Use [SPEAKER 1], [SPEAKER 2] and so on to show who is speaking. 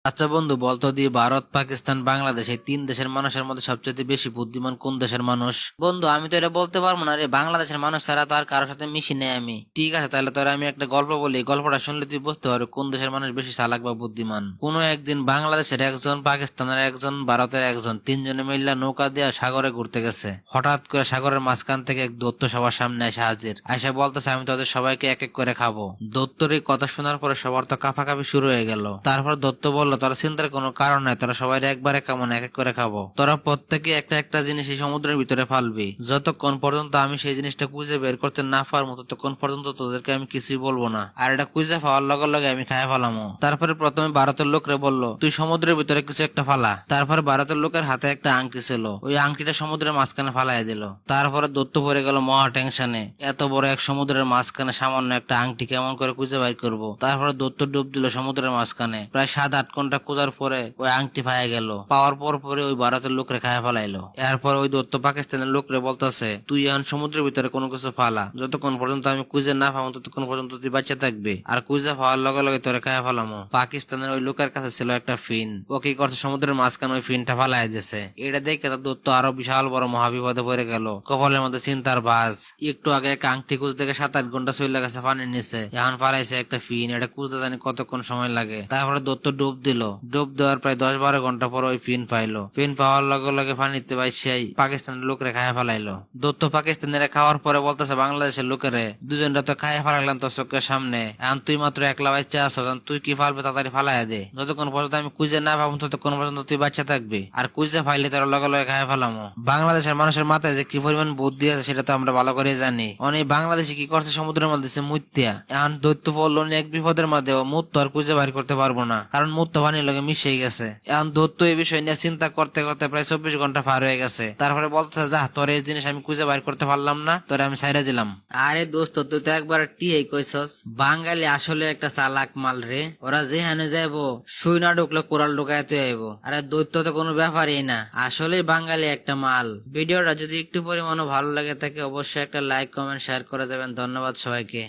[SPEAKER 1] আচ্ছা বন্ধু, বলতো দিয়ে ভারত, পাকিস্তান, বাংলাদেশ এই তিন দেশের মানুষের মধ্যে সবচেয়ে বেশি বুদ্ধিমান কোন দেশের মানুষ? বন্ধু, আমি তো এটা বলতে পারবো না রে। বাংলাদেশের মানুষ ছাড়া তো আর কারোর সাথে মিশি নেই আমি। ঠিক আছে, তাহলে তোর আমি একটা গল্প বলি। গল্পটা শুনলে তুই বুঝতে পারবি কোন দেশের মানুষ বেশি চালাক বা বুদ্ধিমান। কোনো একদিন বাংলাদেশের একজন, পাকিস্তানের একজন, ভারতের একজন, তিনজনে মিল্লা নৌকা দিয়ে সাগরে ঘুরতে গেছে। হঠাৎ করে সাগরের মাঝখান থেকে এক দৈত্য সবার সামনে এসে হাজির। আয়সা বলতেছে, আমি তোদের সবাইকে এক এক করে খাবো। দৈত্যর এই কথা শোনার পরে সবার তো কাঁপাকাঁপি শুরু হয়ে গেল। তারপর দৈত্য বলল, তোরা চিন্তার কোনো কারণ নাই, তোরা সবাই একবারে কেমন এক এক করে খাবো। তোরা প্রত্যেকে একটা একটা জিনিস এই সমুদ্রের ভিতরে ফালবি। যতক্ষণ পর্যন্ত আমি সেই জিনিসটা খুঁজে বের করতে না পারবো ততক্ষণ পর্যন্ত তোদেরকে আমি কিছুই বলবো না। আর এটা খুঁজে পাওয়ার লগে লগে আমি খায় ফেলামো। তারপরে প্রথমে ভারতের লোকরে বলল, তুই সমুদ্রের ভিতরে কিছু একটা ফালা। তারপরে ভারতের লোকের হাতে একটা আংটি ছিল, ওই আংটিটা সমুদ্রের মাঝখানে ফালাই দিল। তারপরে দৈত্য পড়ে গেল মহা টেনশনে। এত বড় এক সমুদ্রের মাঝখানে সামান্য একটা আংটি কেমন করে খুঁজে বাইর করবো। তারপরে দৈত্য ডুব দিল সমুদ্রের মাঝখানে। প্রায় 7-8 ঘন্টা খোঁজার পরে ওই আংটি পাওয়া গেল। পাওয়ার পরে ওই ভারতের লোকরে খায় ফেলাইলো। এরপর ওই দৈত্য পাকিস্তানের লোকরে বলতেছে, তুই এখন সমুদ্রের ভিতরে কোনো কিছু ফালা। যতক্ষণ পর্যন্ত আমি খুঁজে না পাবো ততক্ষণ পর্যন্ত তুই বাচ্চা থাকবে। আর খুঁজে পাওয়ার লগে লগে তোরে খায় ফেলামো। পাকিস্তানের ওই লোকের কাছে ছিল একটা ফিন। ও কি করছে, সমুদ্রের মাঝখানে ওই ফিনটা ফালাই দিয়েছে। এটা দেখে তার দৈত্য আরো বিশাল বড় মহাবিপদে পড়ে গেল। কপালের মধ্যে চিন্তার ভাঁজ। একটু আগে এক আংটি খুঁজ দেখে 7-8 ঘন্টা চলে গেছে পানির নিচে। এখন ফালাইছে একটা ফিন, এটা খুঁজতে জানি কতক্ষণ সময় লাগে। তারপরে দৈত্য ডুব দিল। ডুব দেওয়ার প্রায় 10-12 ঘন্টা পর ওই ফিন পাইলো। ফিন পাওয়ার লগে লগে পানিতে ভাই সেই পাকিস্তানের লোকরে খায় ফেলাইলো। দৈত্য পাকিস্তানের খাওয়ার পরে বলতেছে বাংলাদেশের লোকেরে, দুজনরা তো খায় ফেলাইলাম তোর চোখের সামনে। এখন তুই মাত্র একলা বাচ্চা আছো, তুই কি ফালবে তাড়াতাড়ি ফালাই দে। যতক্ষণ পর্যন্ত আমি খুঁজে না পাবো ততক্ষণ পর্যন্ত তুই বাচ্চা থাকবি। আর খুঁজে ফাইলে তোর লগে লগে খায় ফেলামো। বাংলাদেশের মানুষের মাথায় যে কি পরিমাণ বুদ্ধি আছে সেটা তো আমরা ভালো করে জানি। অনেক বাংলাদেশে কি করছে, সমুদ্রের মধ্যে মুত্যা। এখন দৈত্য পড়লো এক বিপদের মধ্যে, মুত্ত আর খুঁজে বাইর করতে পারবো না, কারণ মুত্ত পানির লগে মিশে গেছে। এখন দৈত্য এই বিষয় নিয়ে চিন্তা করতে করতে প্রায় 24 ঘন্টা পার হয়ে গেছে। তারপরে বলতে, যা তোর এই জিনিস আমি খুঁজে বাইর করতে পারলাম না, তোরে আমি ছাইড়া দিলাম। আরে দোস্ত, তুই তো একবার টিয়াই কইছস, বাঙালি আসলে একটা চালাক মাল রে। ওরা যেখানে যাইবো সুই না ঢুকলে কোরাল ঢুকাইতে আইব। আরে দৈত্য তো কোনো ব্যাপারই না, আসলে বাঙালি একটা মাল। ভিডিওটা যদি একটু পরিমাণও ভালো লাগে থাকে অবশ্যই একটা লাইক, কমেন্ট, শেয়ার করে যাবেন। ধন্যবাদ সবাইকে।